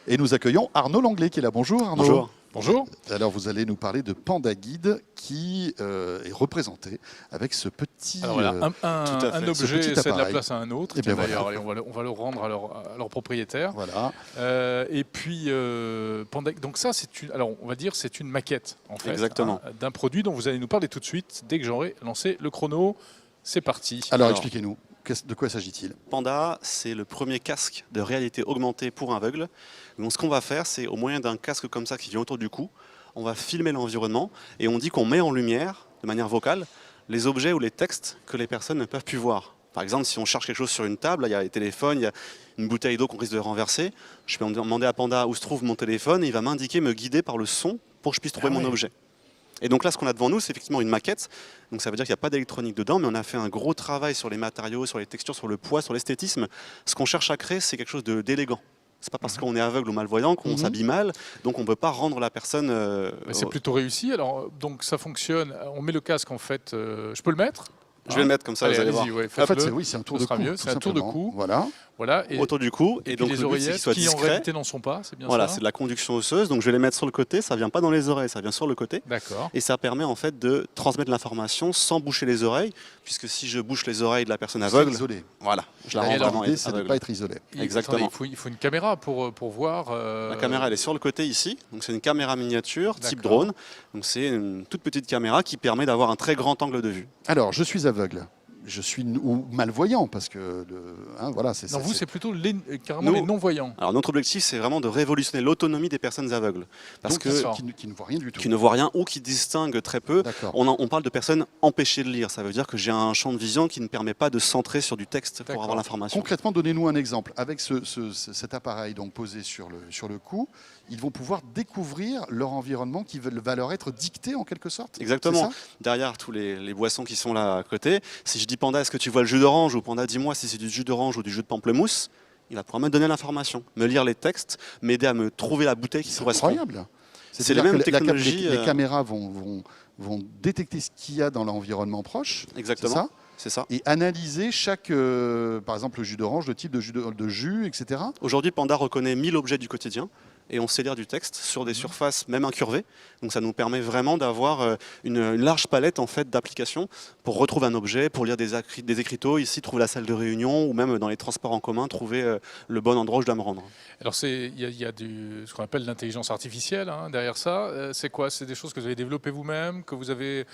Et nous accueillons Arnaud Langlais qui est là. Bonjour Arnaud. Bonjour. Bonjour. Alors vous allez nous parler de Panda Guide qui est représenté avec ce petit, Alors voilà, un objet cède la place à un autre. Et bien d'ailleurs, voilà. on va le rendre à leur propriétaire. Voilà. Et puis, donc ça, alors on va dire, c'est une maquette en fait, Exactement. D'un produit dont vous allez nous parler tout de suite dès que j'aurai lancé le chrono. C'est parti. Alors expliquez-nous, de quoi s'agit-il? Panda, c'est le premier casque de réalité augmentée pour aveugles. Donc ce qu'on va faire, c'est au moyen d'un casque comme ça qui vient autour du cou, on va filmer l'environnement et on dit qu'on met en lumière, de manière vocale, les objets ou les textes que les personnes ne peuvent plus voir. Par exemple, si on cherche quelque chose sur une table, il y a les téléphones, il y a une bouteille d'eau qu'on risque de renverser, je peux demander à Panda où se trouve mon téléphone et il va m'indiquer, me guider par le son pour que je puisse trouver mon objet. Et donc là, ce qu'on a devant nous, c'est effectivement une maquette. Donc ça veut dire qu'il n'y a pas d'électronique dedans, mais on a fait un gros travail sur les matériaux, sur les textures, sur le poids, sur l'esthétisme. Ce qu'on cherche à créer, c'est quelque chose d'élégant. C'est pas parce qu'on est aveugle ou malvoyant qu'on s'habille mal, donc on ne peut pas rendre la personne... C'est plutôt réussi. Alors, donc ça fonctionne. On met le casque en fait. Je peux le mettre? Je vais le mettre comme ça, Allez, vous allez voir. ouais, en fait, c'est un tour de cou. C'est un tour de cou. Voilà. Et autour du cou. Et donc les oreillettes qui en réalité n'en sont pas, c'est bien ça? Voilà, c'est de la conduction osseuse. Donc je vais les mettre sur le côté. Ça vient pas dans les oreilles, ça vient sur le côté. D'accord. Et ça permet en fait de transmettre l'information sans boucher les oreilles, puisque si je bouche les oreilles de la personne aveugle, isolé. Voilà, je la rends vraiment l'idée, c'est de ne aveugle. pas être isolé. Exactement. Attendez, il faut une caméra pour voir. La caméra, elle est sur le côté ici. Donc c'est une caméra miniature type drone. Donc c'est une toute petite caméra qui permet d'avoir un très grand angle de vue. Alors, je suis aveugle. Je suis ou malvoyant parce que voilà, c'est ça. Non, vous, c'est plutôt carrément les non-voyants. Alors notre objectif, c'est vraiment de révolutionner l'autonomie des personnes aveugles, parce qui ne voient rien du tout. Qui ne voient rien ou qui distinguent très peu. On parle de personnes empêchées de lire. Ça veut dire que j'ai un champ de vision qui ne permet pas de centrer sur du texte pour avoir l'information. Concrètement, donnez-nous un exemple. Avec cet appareil donc posé sur le cou, ils vont pouvoir découvrir leur environnement qui va leur être dicté en quelque sorte. Exactement. Derrière tous les boissons qui sont là à côté, si je dis Panda, est-ce que tu vois le jus d'orange, ou Panda, dis-moi si c'est du jus d'orange ou du jus de pamplemousse, il va pouvoir me donner l'information, me lire les textes, m'aider à me trouver la bouteille qui correspond. Incroyable. C'est la même technologie. Les caméras vont détecter ce qu'il y a dans l'environnement proche. Exactement. C'est ça. Et analyser chaque, par exemple, le jus d'orange, le type de jus, etc. Aujourd'hui, Panda reconnaît 1000 objets du quotidien et on sait lire du texte sur des surfaces même incurvées. Donc ça nous permet vraiment d'avoir une large palette en fait, d'applications pour retrouver un objet, pour lire des écriteaux, ici trouver la salle de réunion ou même dans les transports en commun trouver le bon endroit où je dois me rendre. Alors il y a ce qu'on appelle l'intelligence artificielle derrière ça. C'est quoi? C'est des choses que vous avez développées vous-même, que vous avez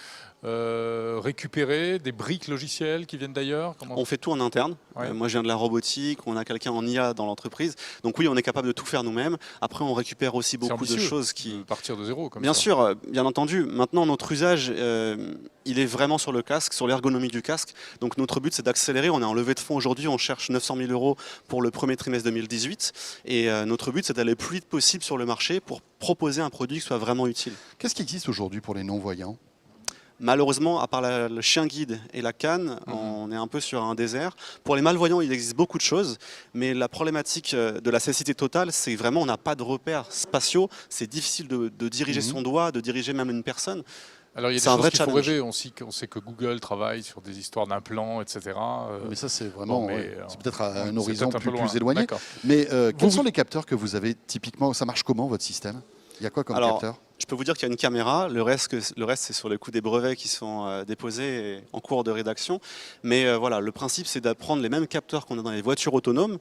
récupérées, des briques logicielles qui viennent d'ailleurs? On fait tout en interne. Moi je viens de la robotique, on a quelqu'un en IA dans l'entreprise. Donc oui, on est capable de tout faire nous-mêmes. Après on récupère aussi beaucoup de choses qui... partir de zéro comme Bien ça. sûr, bien entendu. Maintenant notre usage, il est vraiment sur le casque, sur l'ergonomie du casque. Donc notre but c'est d'accélérer. On est en levée de fonds aujourd'hui, on cherche 900 000 € pour le premier trimestre 2018. Et notre but c'est d'aller le plus vite possible sur le marché pour proposer un produit qui soit vraiment utile. Qu'est-ce qui existe aujourd'hui pour les non-voyants ? Malheureusement, à part le chien guide et la canne, on est un peu sur un désert. Pour les malvoyants, il existe beaucoup de choses, mais la problématique de la cécité totale, c'est vraiment on n'a pas de repères spatiaux. C'est difficile de diriger son doigt, de diriger même une personne. Alors il y a des choses qu'il faut rêver. On sait que Google travaille sur des histoires d'implants, etc. Mais ça c'est vraiment, c'est peut-être à un horizon plus éloigné. D'accord. Mais quels sont les capteurs que vous avez typiquement? Ça marche comment votre système? Il y a quoi comme capteur? Je peux vous dire qu'il y a une caméra, le reste c'est sur le coup des brevets qui sont déposés et en cours de rédaction. Mais voilà, le principe c'est d'apprendre les mêmes capteurs qu'on a dans les voitures autonomes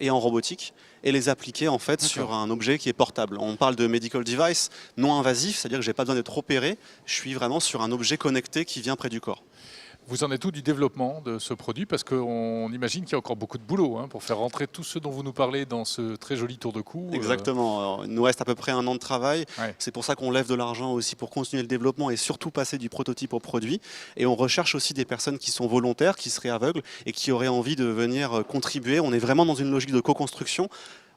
et en robotique et les appliquer en fait sur un objet qui est portable. On parle de medical device non invasif, c'est-à-dire que je n'ai pas besoin d'être opéré, je suis vraiment sur un objet connecté qui vient près du corps. Vous en êtes où du développement de ce produit? Parce qu'on imagine qu'il y a encore beaucoup de boulot pour faire rentrer tout ce dont vous nous parlez dans ce très joli tour de cou. Exactement. Alors, il nous reste à peu près 1 an de travail. C'est pour ça qu'on lève de l'argent aussi pour continuer le développement et surtout passer du prototype au produit. Et on recherche aussi des personnes qui sont volontaires, qui seraient aveugles et qui auraient envie de venir contribuer. On est vraiment dans une logique de co-construction.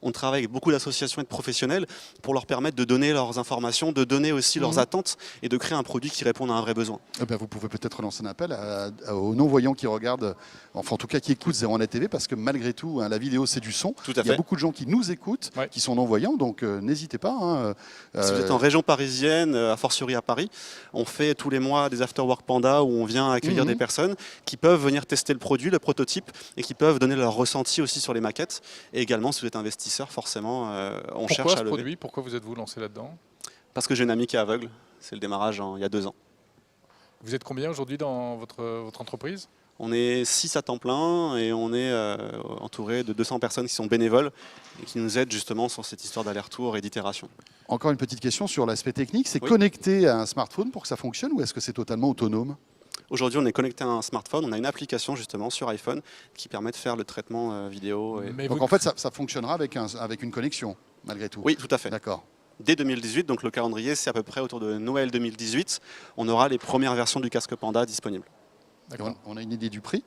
On travaille avec beaucoup d'associations et de professionnels pour leur permettre de donner leurs informations, de donner aussi leurs attentes et de créer un produit qui réponde à un vrai besoin. Vous pouvez peut-être lancer un appel aux non-voyants qui regardent, enfin en tout cas qui écoutent 01net TV, parce que malgré tout, la vidéo c'est du son. Tout à fait. Il y a beaucoup de gens qui nous écoutent, qui sont non-voyants, donc n'hésitez pas. Si vous êtes en région parisienne, a fortiori à Paris, on fait tous les mois des after-work Panda où on vient accueillir des personnes qui peuvent venir tester le produit, le prototype, et qui peuvent donner leur ressenti aussi sur les maquettes. Et également, si vous êtes investisseur, investisseurs, forcément, on Pourquoi cherche ce à lever. produit? Pourquoi vous êtes-vous lancé là-dedans? Parce que j'ai une amie qui est aveugle. C'est le démarrage il y a 2 ans. Vous êtes combien aujourd'hui dans votre entreprise? On est 6 à temps plein et on est entouré de 200 personnes qui sont bénévoles et qui nous aident justement sur cette histoire d'aller-retour et d'itération. Encore une petite question sur l'aspect technique. C'est Oui. connecté à un smartphone pour que ça fonctionne ou est-ce que c'est totalement autonome? Aujourd'hui, on est connecté à un smartphone. On a une application justement sur iPhone qui permet de faire le traitement vidéo. Mais Donc vous- en fait, ça fonctionnera avec une connexion, malgré tout. Oui, tout à fait. D'accord. Dès 2018, donc le calendrier, c'est à peu près autour de Noël 2018, on aura les premières versions du casque Panda disponibles. Et D'accord. on a une idée du prix?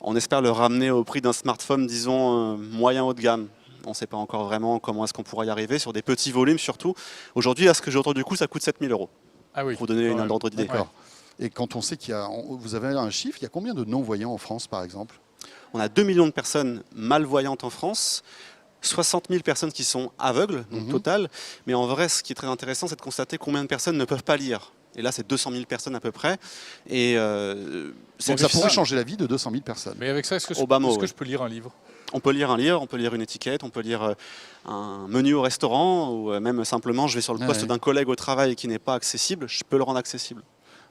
On espère le ramener au prix d'un smartphone, disons, moyen haut de gamme. On ne sait pas encore vraiment comment est-ce qu'on pourra y arriver, sur des petits volumes surtout. Aujourd'hui, à ce que j'ai entendu du coup, ça coûte 7 000 €. Ah oui. Pour vous donner Quand un même. ordre d'idée. D'accord. Et quand on sait vous avez un chiffre, il y a combien de non-voyants en France, par exemple? On a 2 millions de personnes malvoyantes en France, 60 000 personnes qui sont aveugles, donc total. Mais en vrai, ce qui est très intéressant, c'est de constater combien de personnes ne peuvent pas lire. Et là, c'est 200 000 personnes à peu près. Et Donc ça pourrait changer la vie de 200 000 personnes. Mais avec ça, est-ce que, Obama, est-ce que oui. je peux lire un livre? On peut lire un livre, on peut lire une étiquette, on peut lire un menu au restaurant, ou même simplement, je vais sur le poste Ouais. d'un collègue au travail qui n'est pas accessible, je peux le rendre accessible.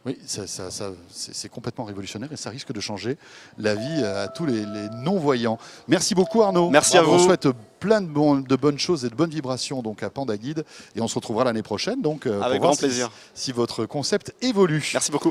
Oui, c'est complètement révolutionnaire et ça risque de changer la vie à tous les non-voyants. Merci beaucoup Arnaud. Merci à On vous. souhaite plein de bonnes choses et de bonnes vibrations donc à Panda Guide et on se retrouvera l'année prochaine donc pour Avec voir grand plaisir. si votre concept évolue. Merci beaucoup.